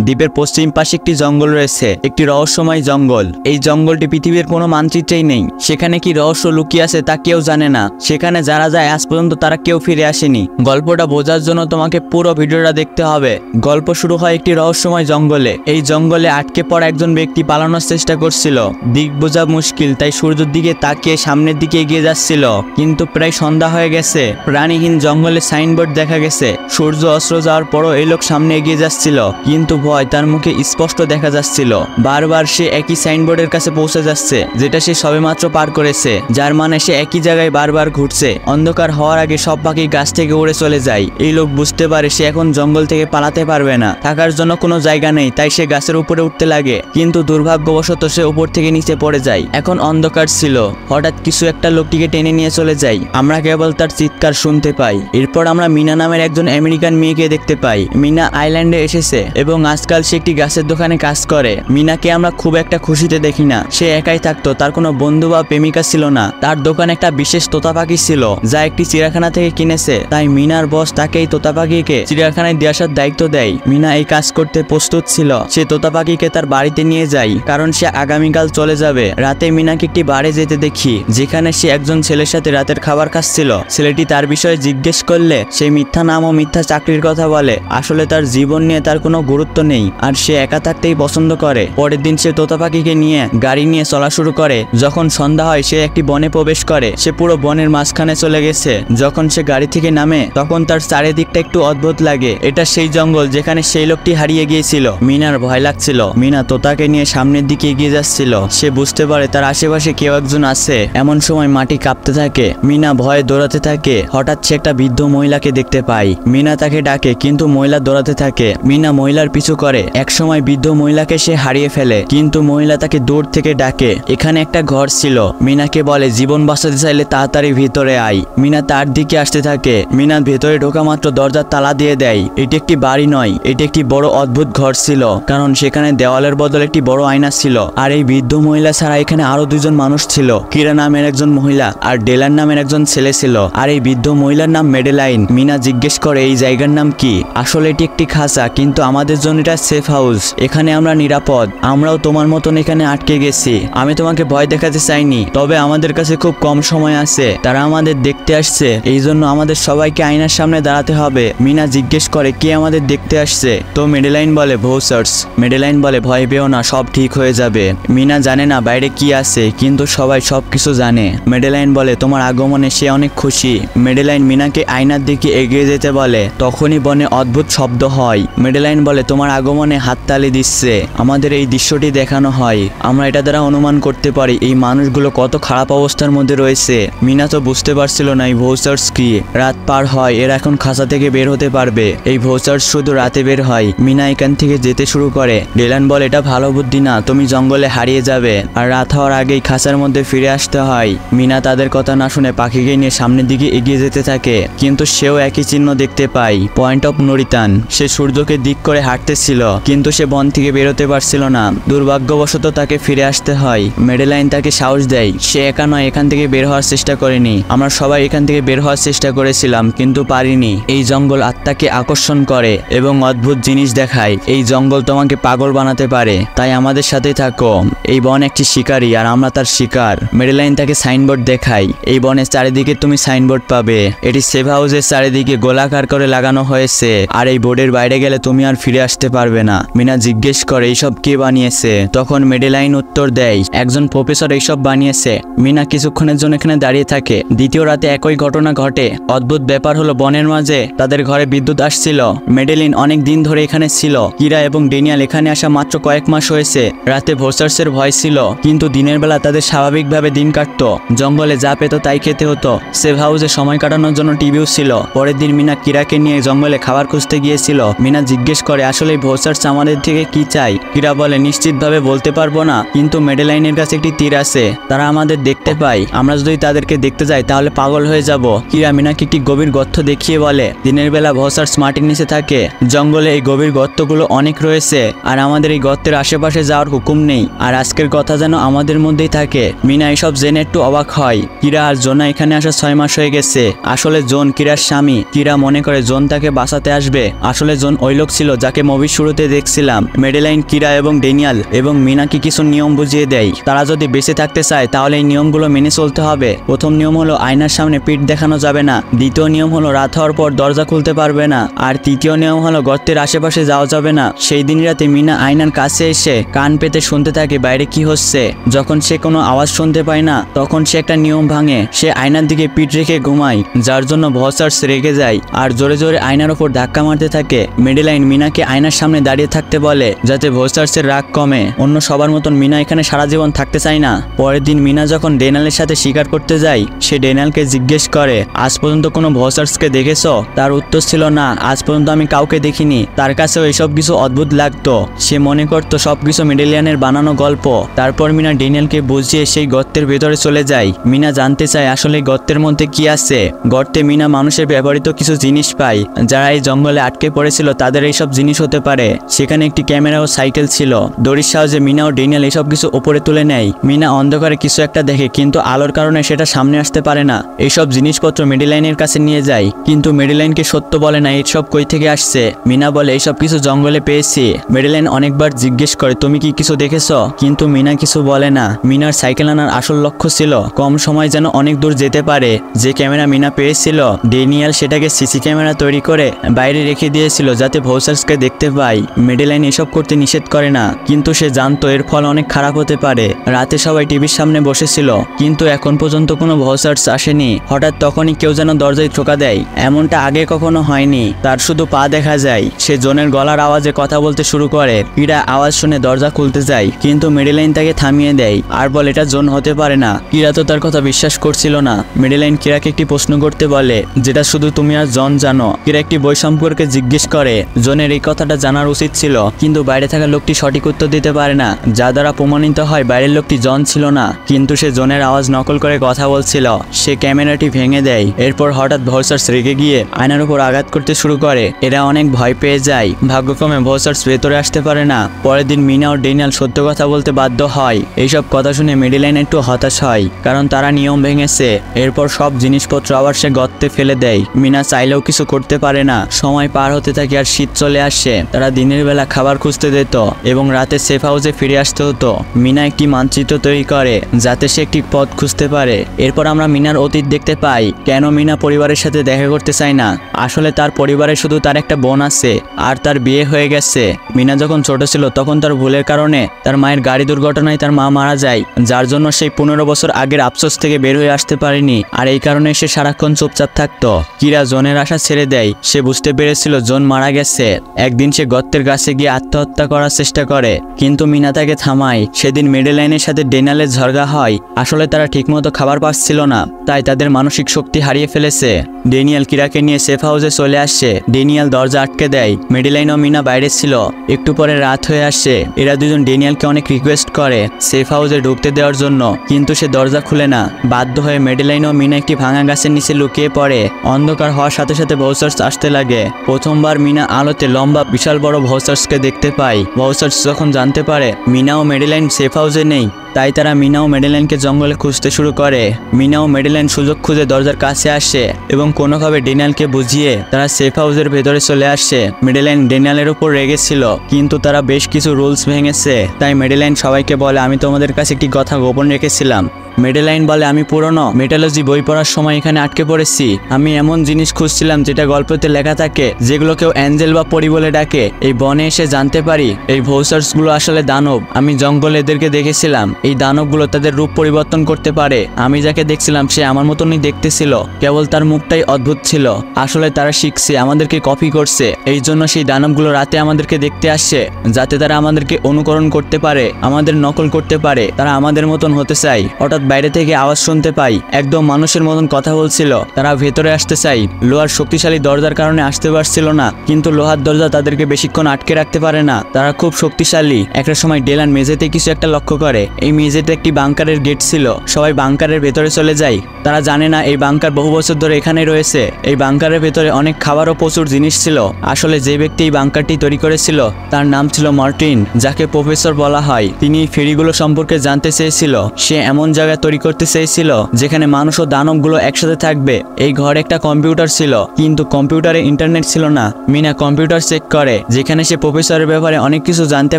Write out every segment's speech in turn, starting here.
দ্বীপের পশ্চিম পাশে একটি জঙ্গল রয়েছে, একটি রহস্যময় জঙ্গল। এই জঙ্গলটি পৃথিবীর কোনো মানচিত্রেই নেই। সেখানে কি রহস্য লুকিয়ে আছে তা কেউ জানে না। সেখানে যারা যায় আজ পর্যন্ত তারা কেউ ফিরে আসেনি। গল্পটা বোঝার জন্য তোমাকে পুরো ভিডিওটা দেখতে হবে। গল্প শুরু হয় একটি রহস্যময় জঙ্গলে। এই জঙ্গলে আটকে পড়া একজন ব্যক্তি পালানোর চেষ্টা করছিল। দিক বোঝা মুশকিল, তাই সূর্যের দিকে তাকিয়ে সামনের দিকে এগিয়ে যাচ্ছিল। কিন্তু প্রায় সন্ধ্যা হয়ে গেছে। প্রাণীহীন জঙ্গলে সাইনবোর্ড দেখা গেছে। সূর্য অস্ত যাওয়ার পরও এই লোক সামনে এগিয়ে যাচ্ছিল, কিন্তু ভয় তার মুখে স্পষ্ট দেখা যাচ্ছিল। বারবার সে একই সাইনবোর্ডের কাছে পৌঁছে যাচ্ছে, যেটা সে সবেমাত্র পার করেছে, যার মানে সে একই জায়গায় বারবার ঘুরছে। অন্ধকার হওয়ার আগে সব পাখি গাছ থেকে উড়ে চলে যায়। এই লোক বুঝতে পারে সে এখন জঙ্গল থেকে পালাতে পারবে না, থাকার জন্য কোনো জায়গা নেই, তাই সে গাছের উপরে উঠতে লাগে। কিন্তু দুর্ভাগ্যবশত সে উপর থেকে নিচে পড়ে যায়। এখন অন্ধকার ছিল। হঠাৎ কিছু একটা লোকটিকে টেনে নিয়ে চলে যায়। আমরা কেবল তার চিৎকার শুনতে পাই। এরপর আমরা মিনা নামের একজন আমেরিকান মেয়েকে দেখতে পাই। মিনা আইল্যান্ডে এসেছে এবং আজকাল সে একটি গাছের দোকানে কাজ করে। মিনাকে আমরা খুব একটা খুশিতে দেখি না। সে একাই থাকতো, তার কোনো বন্ধু বা প্রেমিকা ছিল না। তার দোকানে একটা বিশেষ তোতা পাখি ছিল, যা একটি চিড়িয়াখানা থেকে কিনেছে। তাই মিনার বস তাকে এই তোতা পাখিকে চিড়িয়াখানায় দিয়ে আসার দায়িত্ব দেয়। মিনা এই কাজ করতে প্রস্তুত ছিল। সে তোতা পাখিকে তার বাড়িতে নিয়ে যায়, কারণ সে আগামীকাল চলে যাবে। রাতে মিনাকে একটি বারে যেতে দেখি, যেখানে সে একজন ছেলের সাথে রাতের খাবার খাচ্ছিল। ছেলেটি তার বিষয়ে জিজ্ঞেস করলে সে মিথ্যা নাম ও মিথ্যা চাকরির কথা বলে। আসলে তার জীবন নিয়ে তার কোনো গুরুত্ব নেই, আর সে একা থাকতেই পছন্দ করে। পরের দিন সে তোতা পাখিকে নিয়ে গাড়ি নিয়ে চলা শুরু করে। যখন সন্ধ্যা হয় সে একটি বনে প্রবেশ করে। সে পুরো বনের মাঝখানে চলে গেছে। যখন সে গাড়ি থেকে নামে তখন তার চারিদিকটা একটু অদ্ভুত লাগে। এটা সেই জঙ্গল যেখানে সেই লোকটি হারিয়ে গিয়েছিল। মিনার ভয় লাগছিল। মিনা তোতাকে নিয়ে সামনের দিকে এগিয়ে যাচ্ছিল। সে বুঝতে পারে তার আশেপাশে কেউ একজন আছে। এমন সময় মাটি কাঁপতে থাকে। মিনা ভয়ে দৌড়াতে থাকে। হঠাৎ সে একটা বৃদ্ধ মহিলাকে দেখতে পায়। মিনা তাকে ডাকে, কিন্তু মহিলা দৌড়াতে থাকে। মিনা মহিলার পিছু করে। একসময় বৃদ্ধ মহিলাকে সে হারিয়ে ফেলে, কিন্তু মহিলা তাকে দূর থেকে ডাকে। এখানে একটা ঘর ছিল। মিনাকে বলে, জীবন বাঁচাতে চাইলে তাড়াতাড়ি ভিতরে আয়। মিনা তার দিকে আসতে থাকে। মিনা ভেতরে ঢোকা মাত্র দরজার তালা দিয়ে দেয়। এটি একটি বাড়ি নয়, এটি একটি বড় অদ্ভুত ঘর ছিল, কারণ সেখানে দেওয়ালের বদলে একটি বড় আয়না ছিল। আর এই বৃদ্ধ মহিলা ছাড়া এখানে আরো দুজন মানুষ ছিল। কিরা নামের একজন মহিলা আর ডেলান নামের একজন ছেলে ছিল। আর এই বৃদ্ধ মহিলার নাম মেডেলাইন। মিনা জিজ্ঞেস করে এই জায়গার নাম কি। আসলে এটি একটি খাঁচা, কিন্তু আমাদের জন্য এটা সেফ হাউস। এখানে আমরা নিরাপদ। আমরাও তোমার মতন এখানে আটকে গেছি। আমি তোমাকে ভয় দেখাতে চাইনি, তবে আমাদের কাছে খুব কম সময় আছে। তারা আমাদের দেখতে আসছে, এই জন্য আমাদের সবাইকে আয়নার সামনে দাঁড়াতে হবে। মিনা জিজ্ঞেস করে কে আমাদের দেখতে আসছে। তো মেডেলাইন বলে ভোসার্স। মেডেলাইন বলে ভয় পেও না, সব ঠিক হয়ে যাবে। মিনা জানে না বাইরে কি আছে, কিন্তু সবাই সবকিছু জানে। মেডেলাইন বলে তোমার আগমনে সে অনেক খুশি। মেডেলাইন মিনাকে আয়নার দিকে এগিয়ে যেতে বলে। তখনই বনে অদ্ভুত শব্দ হয়। মেডেলাইন বলে তোমার আগমনে হাততালি দিচ্ছে। আমাদের এই দৃশ্যটি দেখানো হয়। আমরা এটা দ্বারা অনুমান করতে পারি এই মানুষগুলো কত খারাপ অবস্থার মধ্যে রয়েছে। মিনা তো বুঝতে পারছিল না এই ভোসার্স কি। রাত পার হয়, এরা এখন খাঁচা থেকে বের হতে পারবে। এই ভোসার্স শুধু রাতে বের হয়। মিনা এখান থেকে যেতে শুরু করে। ডেলান বলে এটা ভালো বুদ্ধি না, তুমি জঙ্গলে হারিয়ে যাবে, আর রাত হওয়ার আগেই খাঁচার মধ্যে ফিরে আসতে হয়। মিনা তাদের কথা না শুনে পাখিকে নিয়ে সামনের দিকে এগিয়ে যেতে থাকে, কিন্তু সেও একই চিহ্ন দেখতে পায়, পয়েন্ট অফ নো রিটার্ন। সে সূর্যকে দিক করে হাঁটতেছিল, কিন্তু সে বন থেকে বেরোতে পারছিল না। দুর্ভাগ্যবশত তাকে ফিরে আসতে হয়। মেডেলাইন তাকে সাহস দেয়। সে একা নয়, এখান থেকে বের হওয়ার চেষ্টা করেনি। আমরা সবাই এখান থেকে বের হওয়ার চেষ্টা করেছিলাম, কিন্তু পারিনি। এই জঙ্গল আত্মাকে আকর্ষণ করে এবং অদ্ভুত জিনিস দেখায়। এই জঙ্গল তোমাকে পাগল বানাতে পারে, তাই আমাদের সাথে থাকো। এই বন একটি শিকারী, আর আমরা তার শিকার। মেডেলাইন তাকে সাইনবোর্ড দেখায়। এই বনের চারিদিকে তুমি সাইনবোর্ড পাবে। এটি সেভ হাউসের চারিদিকে গোলাকার করে লাগানো হয়েছে, আর এই বোর্ডের বাইরে গেলে তুমি আর ফিরে আসতে পারবে না। মিনা জিজ্ঞেস করে এইসব কে বানিয়েছে। তখন মেডেলাইন উত্তর দেয় একজন প্রফেসর এইসব বানিয়েছে। মিনা কিছুক্ষণের জন্য এখানে দাঁড়িয়ে থাকে। দ্বিতীয় রাতে একই ঘটনা ঘটে। অদ্ভুত ব্যাপার হলো বনের মাঝে তাদের ঘরে বিদ্যুৎ আসছিল। মেডেলিন অনেক দিন ধরে এখানে ছিল। কিরা এবং ডেনিয়াল এখানে আসা মাত্র কয়েক মাস হয়েছে। রাতে ভোসার্সের ভয় ছিল, কিন্তু দিনের বেলা তাদের স্বাভাবিকভাবে দিন কাটতো। জঙ্গলে যা পেত তাই খেতে হতো। সেভ হাউসে সময় কাটানোর জন্য টিভিও ছিল। পরের দিন মিনা কিরাকে নিয়ে জঙ্গলে খাবার খুঁজতে গিয়েছিল। মিনা জিজ্ঞেস করে আসলে ভোসার্স আমাদের থেকে কি চাই। কিরা বলে নিশ্চিতভাবে বলতে পারবো না, কিন্তু মেডেলাইনের কাছে একটি তীর আছে। তারা আমাদের দেখতে পায়। আমরা যদি তাদেরকে দেখতে যাই তাহলে পাগল হয়ে যাব। কিরা মিনাকে একটি গভীর গর্ত দেখিয়ে বলে দিনের বেলা ভোসার্স মাটির নিচে থাকে। জঙ্গলে এই গভীর গর্তগুলো অনেক রয়েছে, আর আমাদের এই গর্তের আশেপাশে যাওয়ার হুকুম নেই। আর আজকের কথা যেন আমাদের মধ্যেই থাকে। মিনা এসব জেনে একটু অবাক হয়। কিরা আর জোনা এখানে আসা 6 মাস হয়ে গেছে। আসলে জোন কিরার স্বামী। কিরা মনে করে জোন তাকে বাঁচাতে আসবে। আসলে জোন ওই লোক ছিল যাকে মুভির শুরুতে দেখছিলাম মেডেলাইন, কিরা এবং ড্যানিয়েল এবং মিনাকে কিছু নিয়ম বুঝিয়ে দেয়। তারা যদি বেঁচে থাকতে চায় তাহলে এই নিয়মগুলো মেনে চলতে হবে। প্রথম নিয়ম হলো আয়নার সামনে পিঠ দেখানো যাবে না। দ্বিতীয় নিয়ম হলো রাত হওয়ার পর দরজা খুলতে পারবে না। আর তৃতীয় নিয়ম হলো গর্তের আশেপাশে যাওয়া যাবে না। সেই দিন রাতে মিনা আয়নার কাছে এসে কান পেতে শুনতে থাকে বাইরে কি হচ্ছে। যখন সে কোনো আওয়াজ শুনতে পায় না তখন সে একটা নিয়ম ভাঙে। সে আয়নার দিকে পিঠ রেখে ঘুমায়, যার জন্য ভসার্স রেগে যায় আর জোরে জোরে আয়নার ওপর ধাক্কা মারতে থাকে। মেডেলাইন মিনাকে আয়নার সামনে দাঁড়িয়ে থাকতে বলে যাতে ভসার্সের রাগ কমে। অন্য সবার মতন মিনা এখানে সারা জীবন থাকতে চায় না। পরের দিন মিনা যখন ড্যানিয়েলের সাথে শিকার করতে যায় সে ড্যানিয়েলকে জিজ্ঞেস করে আজ পর্যন্ত কোনো ভসার্সকে দেখেছ? তার উত্তর ছিল না, আজ পর্যন্ত আমি কাউকে দেখিনি। তার কাছেও এসব কিছু অদ্ভুত লাগতো। সে মনে করতো সবকিছু মেডেলিয়ানের বানানো গল্প। তারপর মিনা ড্যানিয়েলকে বুঝিয়ে সেই গর্তের ভেতরে চলে যায়। মিনা জানতে চায় আসলে গর্তের মধ্যে কি আছে। গর্তে মিনা মানুষের ব্যবহৃত কিছু জিনিস পায়। যারা এই জঙ্গলে আটকে পড়েছিল তাদের এইসব জিনিস হতে পারে। সেখানে একটি ক্যামেরা ও সাইকেল ছিল। দড়ির সাহায্যে মিনা ও ড্যানিয়েল এইসব কিছু উপরে তুলে নেয়। মিনা অন্ধকারে কিছু একটা দেখে কিন্তু আলোর কারণে সেটা সামনে আসতে পারে না। এইসব জিনিসপত্র মেডেলাইনের কাছে নিয়ে যায় কিন্তু মেডেলাইনকে সত্য বলে না এইসব কই থেকে আসছে। মিনা বলে এইসব কিছু জঙ্গলে পেয়েছি। মেডেলাইন অনেকবার জিজ্ঞেস করে তুমি কি কিছু দেখেছ, কিন্তু মিনা কিছু বলে না। মিনার সাইকেল আনার আসল লক্ষ্য ছিল কম সময় যেন অনেক দূর যেতে পারে। যে ক্যামেরা মিনা পেয়েছিল ড্যানিয়েল সেটাকে সিসি ক্যামেরা তৈরি করে বাইরে রেখে দিয়েছিল যাতে ভসার্সকে দেখতে পায়। মেডেলাইন এসব করতে নিষেধ করে না কিন্তু সে জানতো এর ফল অনেক খারাপ হতে পারে। রাতে সবাই টিভির সামনে বসেছিল কিন্তু এখন পর্যন্ত কোনো ভসার্স আসেনি। হঠাৎ তখনই কেউ যেন দরজায় ঠোকা দেয়। এমনটা আগে কখনো হয়নি। তার শুধু পা দেখা যায়। সে জনের গলার আওয়াজে কথা বলতে শুরু করে। কিরা আওয়াজ শুনে দরজা খুলতে যায় কিন্তু মেডেলাইন তাকে থামিয়ে দেয় আর বলে এটা জন হতে পারে না। কিরা তো তার কথা বিশ্বাস করছিল না। মেডেলাইন কিরাকে একটি প্রশ্ন করতে বলে যেটা শুধু তুমি আর জন জানো। কিরা একটি বই সম্পর্কে জিজ্ঞেস করে। জনের এই কথাটা জানার উচিত ছিল কিন্তু বাইরে থাকা লোকটি সঠিক উত্তর দিতে পারে না, যা দ্বারা প্রমাণিত হয় বাইরের লোকটি জন ছিল না। কিন্তু সে জনের আওয়াজ নকল করে কথা বলছিল। সে ক্যামেরাটি ভেঙে দেয়। এরপর হঠাৎ ভসার্স রেগে গিয়ে আয়নার উপর আঘাত করতে শুরু করে। এরা অনেক ভয় পেয়ে যায়। ভাগ্যক্রমে ভসার্স ভেতরে আসতে পারে না। পরের দিন মিনা ও ড্যানিয়েল সত্য কথা বলতে বাধ্য হয়। এইসব কথা শুনে মেডেলাইন একটু হতাশ হয় কারণ তারা নিয়ম ভেঙেছে। এরপর সব জিনিসপত্র আবার সে গর্তে ফেলে দেয়। মিনা চাইলেও কিছু করতে পারে না। সময় পার হতে থাকে আর শীত চলে আসে। তারা দিনের বেলা খাবার খুঁজতে যেত এবং রাতে সেফ হাউসে ফিরে আসতে হতো। মিনা একটি মানচিত্র তৈরি করে যাতে সে একটি পথ খুঁজতে পারে। এরপর আমরা মিনার অতীত দেখতে পাই। কেন মিনা পরিবারের সাথে দেখা করতে চায় না? আসলে তার পরিবারে শুধু তার একটা বোন আছে আর তার বিয়ে হয়ে গেছে। মিনা যখন ছোট ছিল তখন তার ভুলের কারণে তার মায়ের গাড়ি দুর্ঘটনায় তার মা মারা যায়, যার জন্য সেই 15 বছর আগের আফসোস থেকে বের হয়ে আসতে পারেনি। আর এই কারণে সে সারাক্ষণ চুপচাপ থাকতো। কিরা জনের আশা ছেড়ে দেয়। সে বুঝতে পেরেছিল জন মারা গেছে। একদিন সে গর্তের কাছে গিয়ে আত্মহত্যা করার চেষ্টা করে কিন্তু মিনা তাকে থামায়। সেদিন মেডেলাইনের সাথে ড্যানিয়েলের ঝগড়া হয়। আসলে তারা ঠিকমতো খাবার পাচ্ছিল না, তাই তাদের মানসিক শক্তি হারিয়ে ফেলেছে। ড্যানিয়েল কিরাকে নিয়ে সেফ হাউসে চলে আসে। ড্যানিয়েল দরজা আটকে দেয়। মেডেলাইন ও মিনা বাইরে ছিল। একটু পরে রাত হয়ে আসে। এরা দুজন ড্যানিয়েলকে অনেক রিকোয়েস্ট করে সেফ হাউসে ঢুকতে দেওয়ার জন্য কিন্তু সে দরজা খুলে না। বাধ্য হয়ে মেডেলাইন ও মিনা একটি ভাঙা গাছের নিচে লুকিয়ে পড়ে। অন্ধকার হওয়ার সাথে সাথে ভসার্স আসতে লাগে। প্রথমবার মিনা আলোতে লম্বা বিশাল বড় ভসার্সকে দেখতে পায়। ভসার্স যখন জানতে পারে মিনা ও মেডেলাইন সেফ হাউসে নেই তাই তারা মিনা ও মেডেলাইনকে জঙ্গলে খুঁজতে শুরু করে। মিনা ও মেডেলাইন সুযোগ খুঁজে দরজার কাছে আসে এবং কোনোভাবে ড্যানিয়েলকে বুঝিয়ে তারা সেফ হাউসের ভেতরে চলে আসে। মেডেলাইন ড্যানিয়েলের উপর রেগেছিল কিন্তু তারা বেশ কিছু রুলস ভেঙেছে। তাই মেডেলাইন সবাইকে বলে আমি তোমাদের কাছে একটি কথা গোপন রেখেছিলাম। মেডেলাইন বলে আমি পুরনো মেটালজি বই পড়ার সময় এখানে আটকে পড়েছি। আমি এমন জিনিস খুঁজছিলাম যেটা গল্পতে লেখা থাকে যেগুলো কেউ অ্যাঞ্জেল বা পরি বলে ডাকে। এই বনে এসে জানতে পারি এই ভসার্সগুলো আসলে দানব। আমি জঙ্গলে এদেরকে দেখেছিলাম। এই দানবগুলো তাদের রূপ পরিবর্তন করতে পারে। আমি যাকে দেখছিলাম সে আমার মতনই দেখতে ছিল, কেবল তার মুখটাই অদ্ভুত ছিল। আসলে তারা শিখছে, আমাদেরকে কপি করছে। এই জন্য সেই দানবগুলো রাতে আমাদেরকে দেখতে আসছে যাতে তারা আমাদেরকে অনুকরণ করতে পারে, আমাদের নকল করতে পারে। তারা আমাদের মতন হতে চায়। হঠাৎ বাইরে থেকে আওয়াজ শুনতে পাই। একদম মানুষের মতন কথা বলছিল। তারা ভেতরে আসতে চাই। লোহার শক্তিশালী দরজার কারণে আসতে পারছিল না কিন্তু লোহার দরজা তাদেরকে বেশিক্ষণ আটকে রাখতে পারে না। তারা খুব শক্তিশালী। একটা সময় ডেলান মেঝেতে কিছু একটা লক্ষ্য করে। এই মেঝেতে একটি বাংকারের গেট ছিল। সবাই বাংকারের ভেতরে চলে যায়। তারা জানে না এই বাংকার বহু বছর ধরে এখানে রয়েছে। এই বাংকারের ভেতরে অনেক খাবার ও প্রচুর জিনিস ছিল। আসলে যে ব্যক্তি এই বাংকারটি তৈরি করেছিল তার নাম ছিল মার্টিন, যাকে প্রফেসর বলা হয়। তিনি এই ফেরিগুলো সম্পর্কে জানতে চেয়েছিল। সে এমন জায়গা তৈরি করতে চেয়েছিল যেখানে মানুষ ও দানবগুলো একসাথে থাকবে। এই ঘরে একটা কম্পিউটার ছিল, কিন্তু কম্পিউটারে ইন্টারনেট ছিল না। মিনা কম্পিউটার চেক করে, যেখানে সে প্রফেসরের ব্যাপারে অনেক কিছু জানতে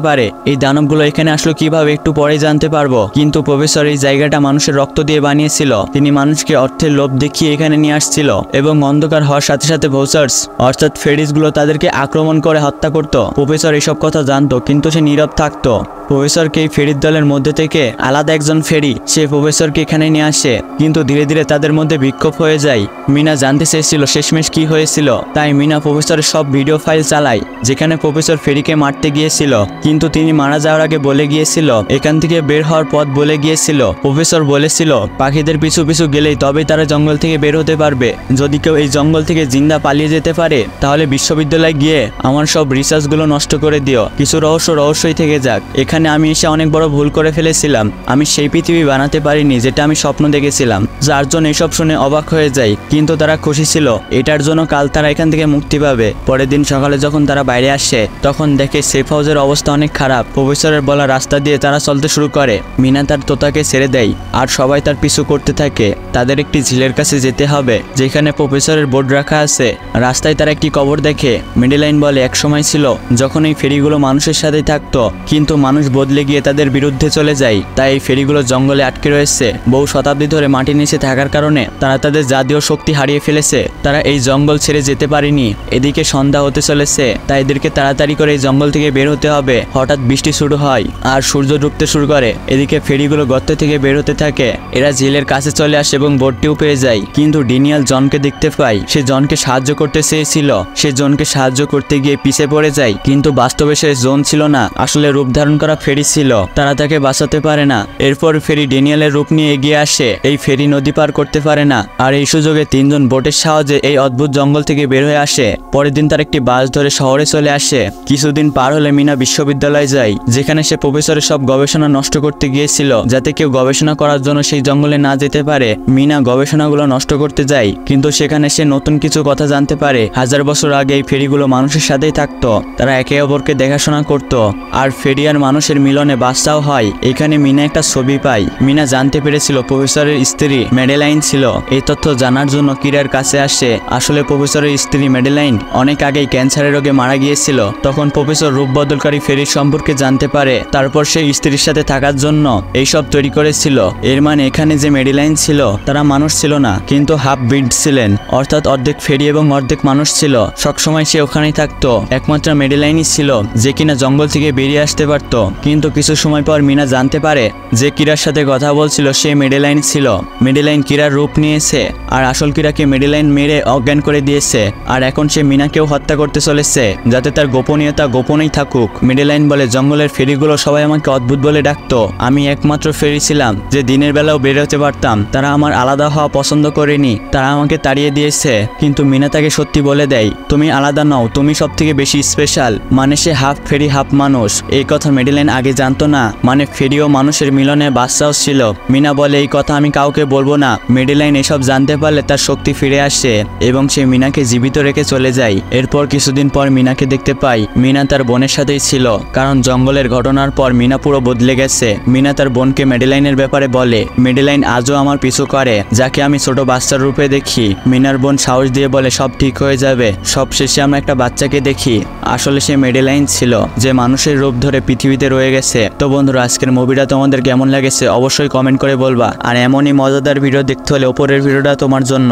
পারে। এই দানবগুলো এখানে আসলো কিভাবে একটু পরে জানতে পারবো, কিন্তু প্রফেসর এই জায়গাটা মানুষের রক্ত দিয়ে বানিয়েছিল। তিনি মানুষকে অর্থের লোভ দেখিয়ে এখানে নিয়ে আসছিল এবং অন্ধকার হওয়ার সাথে সাথে ভোসার্স অর্থাৎ ফেরিসগুলো তাদেরকে আক্রমণ করে হত্যা করত। প্রফেসর এসব কথা জানতো, কিন্তু সে নীরব থাকতো। প্রফেসরকে এই ফেরির দলের মধ্যে থেকে আলাদা একজন ফেরি সে প্রফেসরকে এখানে নিয়ে আসে, কিন্তু ধীরে ধীরে তাদের মধ্যে বিক্ষোভ হয়ে যায়। মিনা জানতে চেয়েছিল শেষমেশ কি হয়েছিল, তাই মিনা প্রফেসরের সব ভিডিও ফাইল চালায় যেখানে প্রফেসর ফেরিকে মারতে গিয়েছিল, কিন্তু তিনি মারা যাওয়ার আগে বলে গিয়েছিল এখান থেকে বের হওয়ার পথ বলে গিয়েছিল। প্রফেসর বলেছিল পাখিদের পিছু পিছু গেলেই তবেই তারা জঙ্গল থেকে বের হতে পারবে। যদি কেউ এই জঙ্গল থেকে জিন্দা পালিয়ে যেতে পারে তাহলে বিশ্ববিদ্যালয়ে গিয়ে আমার সব রিসার্চগুলো নষ্ট করে দিও। কিছু রহস্যই থেকে যাক। এখানে আমি এসে অনেক বড় ভুল করে ফেলেছিলাম। আমি সেই পৃথিবী বানাতে পারিনি যেটা আমি স্বপ্ন দেখেছিলাম। যার জন্য এসব শুনে অবাক হয়ে যায়, কিন্তু তারা খুশি ছিল। এটার জন্য কাল তারা এখান থেকে মুক্তি পাবে। পরের দিন সকালে যখন তারা বাইরে আসে তখন দেখে সেফ হাউসের অবস্থা অনেক খারাপ। প্রফেসরের বলা রাস্তা দিয়ে তারা চলতে শুরু করে। মিনা তার তোতাকে ছেড়ে দেয় আর সবাই তার পিছু করতে থাকে। তাদের একটি ঝিলের কাছে যেতে হবে যেখানে প্রফেসরের বোর্ড রাখা আছে। রাস্তায় তারা একটি কবর দেখে। মেডেলাইন বলে এক সময় ছিল যখন এই ফেরিগুলো মানুষের সাথেই থাকতো, কিন্তু মানুষ বদলে গিয়ে তাদের বিরুদ্ধে চলে যায়। তাই এই ফেরিগুলো জঙ্গলে আটকে রয়েছে। বহু শতাব্দী ধরে মাটির নিচে থাকার কারণে তারা তাদের জাতীয় শক্তি হারিয়ে ফেলেছে। তারা এই জঙ্গল ছেড়ে যেতে পারেনি। এদিকে সন্ধ্যা হতে চলেছে, তাই এদেরকে তাড়াতাড়ি করে এই জঙ্গল থেকে বের হতে হবে। হঠাৎ বৃষ্টি শুরু হয় আর সূর্য ডুবতে শুরু করে। এদিকে ফেরিগুলো গর্ত থেকে বের হতে থাকে। এরা ঝিলের কাছে চলে আসে এবং বোটটিও পেয়ে যায়, কিন্তু ড্যানিয়েল জনকে দেখতে পায়। সে জনকে সাহায্য করতে চেয়েছিল। সে জনকে সাহায্য করতে গিয়ে পিছে পড়ে যায়, কিন্তু বাস্তবে সে জন ছিল না, আসলে রূপ ধারণ করা ফেরি ছিল। তারা তাকে বাঁচাতে পারে না। এরপর ফেরি ড্যানিয়েলের রূপ নিয়ে এগিয়ে আসে। এই ফেরি নদী পার করতে পারে না, আর এই সুযোগে তিনজন বোটের সাহায্যে এই অদ্ভুত জঙ্গল থেকে বের হয়ে আসে। পরের দিন তার একটি বাস ধরে শহরে চলে আসে। কিছুদিন পার হলে মিনা বিশ্ববিদ্যালয়ে যায়, যেখানে সে প্রফেসরের সব গবেষণা নষ্ট করতে গিয়েছিল যাতে কেউ গবেষণা করার জন্য সেই জঙ্গলে না যেতে পারে। মিনা গবেষণাগুলো নষ্ট করতে যায়, কিন্তু সেখানে সে নতুন কিছু কথা জানতে পারে। 1000 বছর আগে এই ফেরিগুলো মানুষের সাথেই থাকতো। তারা একে অপরকে দেখাশোনা করত, আর ফেরি আর মানুষের মিলনে বাচ্চাও হয়। এখানে মিনা একটা ছবি পায়। মিনা জানতে পেরেছিল প্রফেসরের স্ত্রী মেডেলাইন ছিল। এই তথ্য জানার জন্য কিরার কাছে আসে। আসলে প্রফেসরের স্ত্রী মেডেলাইন অনেক আগেই ক্যান্সারের রোগে মারা গিয়েছিল। তখন প্রফেসর রূপ বদলকারী ফেরির সম্পর্কে জানতে পারে। তারপর সে স্ত্রীর সাথে থাকার জন্য এইসব তৈরি করেছিল। এর মানে এখানে যে মেডেলাইন ছিল তারা মানুষ ছিল না, কিন্তু হাফ বিড ছিলেন, অর্থাৎ অর্ধেক ফেরি এবং অর্ধেক মানুষ ছিল। সবসময় সে ওখানেই থাকতো। একমাত্র মেডেলাইনই ছিল যে কিনা জঙ্গল থেকে বেরিয়ে আসতে পারত। কিন্তু কিছু সময় পর মিনা জানতে পারে যে কিরার সাথে কথা বলছিল সে মেডেলাইন ছিল। মেডেলাইন কিরার রূপ নিয়েছে, আর আসল কিরাকে মেডেলাইন মেরে অজ্ঞান করে দিয়েছে। আর এখন সে মিনাকেও হত্যা করতে চলেছে যাতে তার গোপনীয়তা গোপনেই থাকুক। মেডেলাইন বলে জঙ্গলের ফেরিগুলো সবাই আমাকে অদ্ভুত বলে ডাকতো। আমি একমাত্র ফেরি ছিলাম যে দিনের বেলাও বের হতে পারতাম। তারা আমার আলাদা হওয়া পছন্দ করেনি, তারা আমাকে তাড়িয়ে দিয়েছে। কিন্তু মিনা তাকে সত্যি বলে দেয় তুমি আলাদা নও, তুমি সব থেকে বেশি স্পেশাল। মানে সে হাফ ফেরি হাফ মানুষ। এই কথা মেডেলাইন আগে জানতো না। মানে ফেরি ও মানুষের মিলনে বাচ্চাও ছিল। মিনা বলে এই কথা আমি কাউকে বলবো না। মেডেলাইন এসব জানতে পারলে তার শক্তি ফিরে আসে এবং সে মিনাকে জীবিত রেখে চলে যায়। এরপর কিছুদিন পর মিনাকে দেখতে পাই। মিনা তার বোনের সাথেই ছিল, কারণ জঙ্গলের ঘটনার পর মিনা পুরো বদলে গেছে। মিনা তার বোনকে মেডেলাইনের ব্যাপারে বলে। মেডেলাইন আজও আমার পিছু করে, যাকে আমি ছোট বাচ্চার রূপে দেখি। মিনার বোন সাহস দিয়ে বলে সব ঠিক হয়ে যাবে। সব শেষে আমরা একটা বাচ্চাকে দেখি। আসলে সে মেডেলাইন ছিল যে মানুষের রূপ ধরে পৃথিবীতে রয়ে গেছে। তো বন্ধুরা, আজকের মুভিটা তোমাদের কেমন লেগেছে অবশ্যই কমেন্ট করে বলবা। আর এমনই মজাদার ভিডিও দেখতে হলে উপরের ভিডিওটা তোমার জন্য।